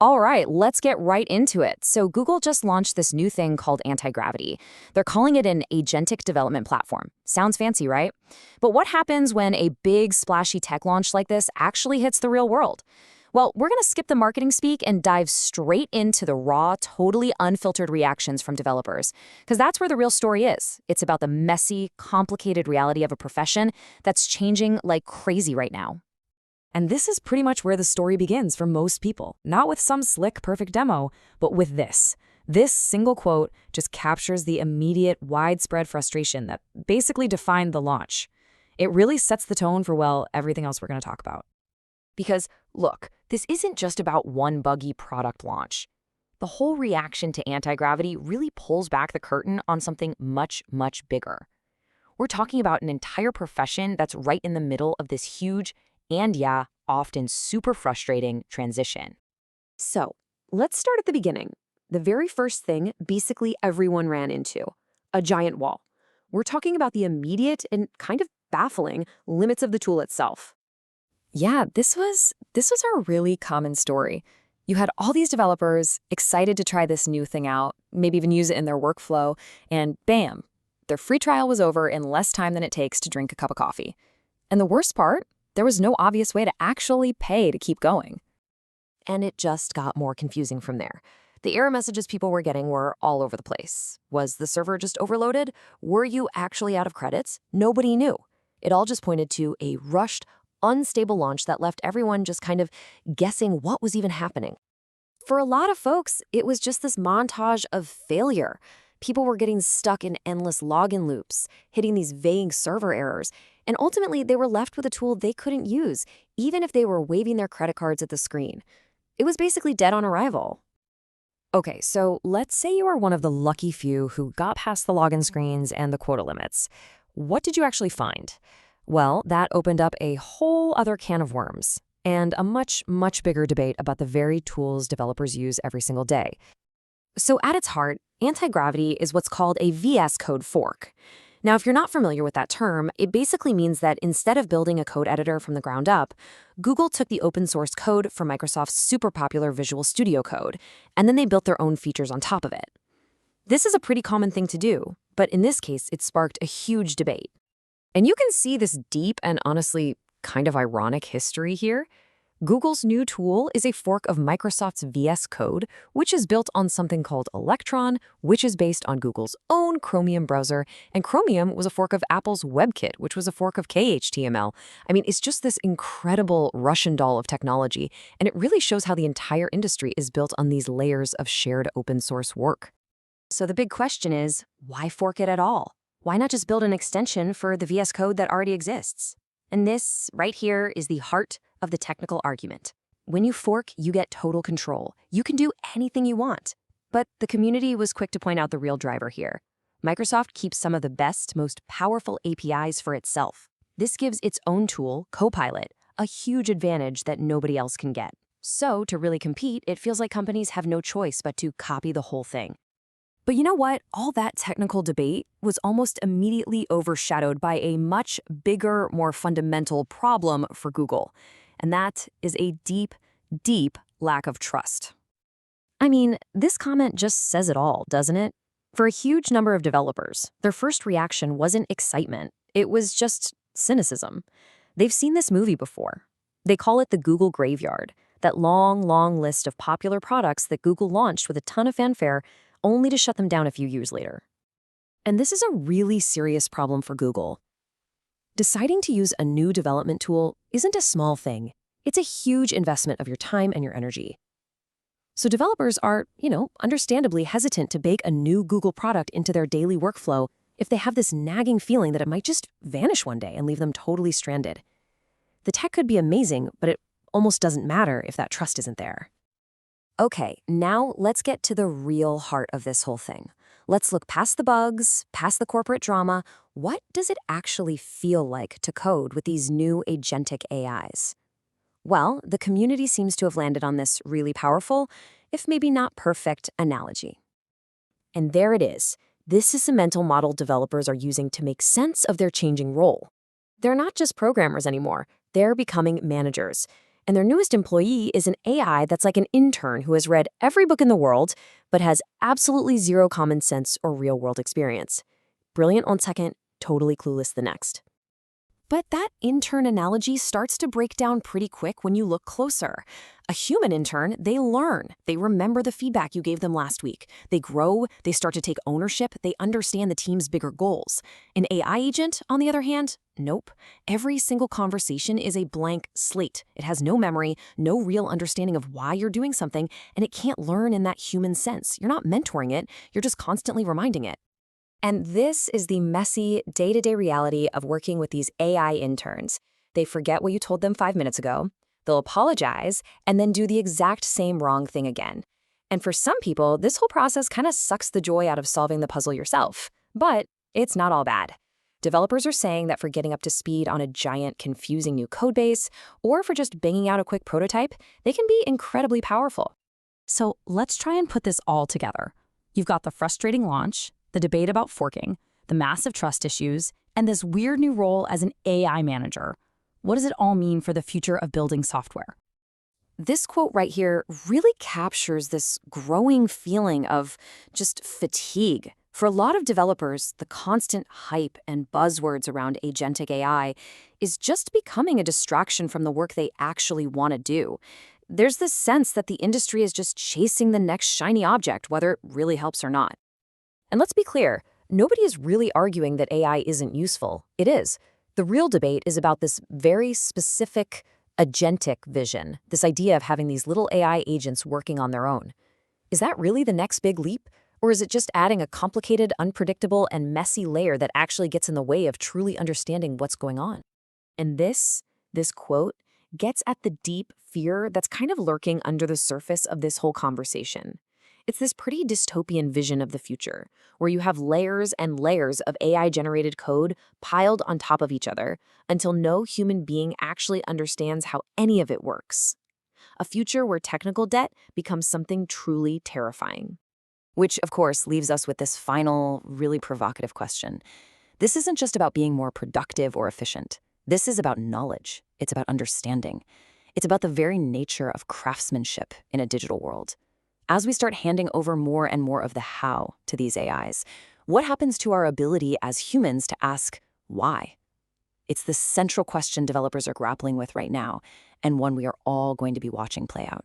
All right, let's get right into it. So, Google just launched this new thing called Antigravity. They're calling it an agentic development platform. Sounds fancy, right? But what happens when a big, splashy tech launch like this actually hits the real world? Well, we're going to skip the marketing speak and dive straight into the raw, totally unfiltered reactions from developers. Because that's where the real story is. It's about the messy, complicated reality of a profession that's changing like crazy right now. And this is pretty much where the story begins for most people. Not with some slick, perfect demo, but with this. This single quote just captures the immediate, widespread frustration that basically defined the launch. It really sets the tone for, well, everything else we're going to talk about. Because, look, this isn't just about one buggy product launch. The whole reaction to anti-gravity really pulls back the curtain on something much, much bigger. We're talking about an entire profession that's right in the middle of this huge and, yeah, often super frustrating transition. So, let's start at the beginning. The very first thing basically everyone ran into, a giant wall. We're talking about the immediate and kind of baffling limits of the tool itself. Yeah, this was a really common story. You had all these developers excited to try this new thing out, maybe even use it in their workflow, and bam, their free trial was over in less time than it takes to drink a cup of coffee. And the worst part? There was no obvious way to actually pay to keep going. And it just got more confusing from there. The error messages people were getting were all over the place. Was the server just overloaded? Were you actually out of credits? Nobody knew. It all just pointed to a rushed, unstable launch that left everyone just kind of guessing what was even happening. For a lot of folks, it was just this montage of failure. People were getting stuck in endless login loops, hitting these vague server errors, and ultimately they were left with a tool they couldn't use, even if they were waving their credit cards at the screen. It was basically dead on arrival. Okay, so let's say you are one of the lucky few who got past the login screens and the quota limits. What did you actually find? Well, that opened up a whole other can of worms and a much, much bigger debate about the very tools developers use every single day. So at its heart, anti-gravity is what's called a VS Code fork. Now, if you're not familiar with that term, it basically means that instead of building a code editor from the ground up, Google took the open source code from Microsoft's super popular Visual Studio Code, and then they built their own features on top of it. This is a pretty common thing to do, but in this case, it sparked a huge debate. And you can see this deep and honestly kind of ironic history here. Google's new tool is a fork of Microsoft's VS Code, which is built on something called Electron, which is based on Google's own Chromium browser, and Chromium was a fork of Apple's WebKit, which was a fork of KHTML. I mean, it's just this incredible Russian doll of technology, and it really shows how the entire industry is built on these layers of shared open source work. So the big question is, why fork it at all? Why not just build an extension for the VS Code that already exists? And this, right here, is the heart of the technical argument. When you fork, you get total control. You can do anything you want. But the community was quick to point out the real driver here. Microsoft keeps some of the best, most powerful APIs for itself. This gives its own tool, Copilot, a huge advantage that nobody else can get. So, to really compete, it feels like companies have no choice but to copy the whole thing. But you know what? All that technical debate was almost immediately overshadowed by a much bigger, more fundamental problem for Google. And that is a deep, deep lack of trust. I mean, this comment just says it all, doesn't it? For a huge number of developers, their first reaction wasn't excitement. It was just cynicism. They've seen this movie before. They call it the Google Graveyard, that long, long list of popular products that Google launched with a ton of fanfare, only to shut them down a few years later. And this is a really serious problem for Google. Deciding to use a new development tool isn't a small thing. It's a huge investment of your time and your energy. So developers are, understandably hesitant to bake a new Google product into their daily workflow if they have this nagging feeling that it might just vanish one day and leave them totally stranded. The tech could be amazing, but it almost doesn't matter if that trust isn't there. Okay, now let's get to the real heart of this whole thing. Let's look past the bugs, past the corporate drama. What does it actually feel like to code with these new agentic AIs? Well, the community seems to have landed on this really powerful, if maybe not perfect, analogy. And there it is. This is the mental model developers are using to make sense of their changing role. They're not just programmers anymore. They're becoming managers. And their newest employee is an AI that's like an intern who has read every book in the world, but has absolutely zero common sense or real-world experience. Brilliant one second, totally clueless the next. But that intern analogy starts to break down pretty quick when you look closer. A human intern, they learn. They remember the feedback you gave them last week. They grow, they start to take ownership, they understand the team's bigger goals. An AI agent, on the other hand, nope. Every single conversation is a blank slate. It has no memory, no real understanding of why you're doing something, and it can't learn in that human sense. You're not mentoring it, you're just constantly reminding it. And this is the messy, day-to-day reality of working with these AI interns. They forget what you told them 5 minutes ago, they'll apologize, and then do the exact same wrong thing again. And for some people, this whole process kind of sucks the joy out of solving the puzzle yourself. But it's not all bad. Developers are saying that for getting up to speed on a giant, confusing new codebase, or for just banging out a quick prototype, they can be incredibly powerful. So let's try and put this all together. You've got the frustrating launch, the debate about forking, the massive trust issues, and this weird new role as an AI manager. What does it all mean for the future of building software? This quote right here really captures this growing feeling of just fatigue. For a lot of developers, the constant hype and buzzwords around agentic AI is just becoming a distraction from the work they actually want to do. There's this sense that the industry is just chasing the next shiny object, whether it really helps or not. And let's be clear, nobody is really arguing that AI isn't useful. It is. The real debate is about this very specific agentic vision, this idea of having these little AI agents working on their own. Is that really the next big leap? Or is it just adding a complicated, unpredictable, and messy layer that actually gets in the way of truly understanding what's going on? And this quote gets at the deep fear that's kind of lurking under the surface of this whole conversation. It's this pretty dystopian vision of the future, where you have layers and layers of AI-generated code piled on top of each other until no human being actually understands how any of it works. A future where technical debt becomes something truly terrifying. Which, of course, leaves us with this final, really provocative question. This isn't just about being more productive or efficient. This is about knowledge. It's about understanding. It's about the very nature of craftsmanship in a digital world. As we start handing over more and more of the how to these AIs, what happens to our ability as humans to ask why? It's the central question developers are grappling with right now, and one we are all going to be watching play out.